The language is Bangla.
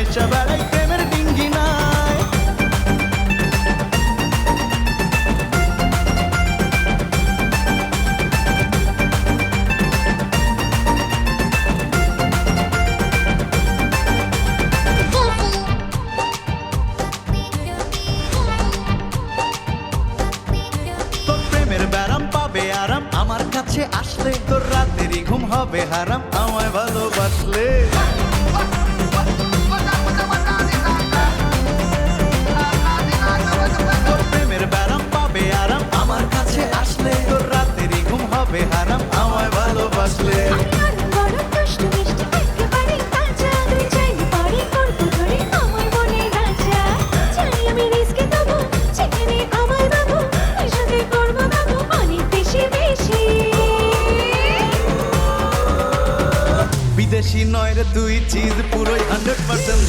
ভাইসা বেড়াই প্রেমের ডিঙ্গি নাই। তোর প্রেমের ব্যারাম পাবে আরাম আমার কাছে আসলে, তোর রাতেরই ঘুম হবে হারাম আমায় ভালোবাসলে। তোর প্রেমের ব্যারাম পাবে আরাম আমার কাছে আসলে, তোর রাতেরই ঘুম হবে হারাম আমায় ভালোবাসলে। বিদেশি নয় রে তুই চিজ পুরোই 100%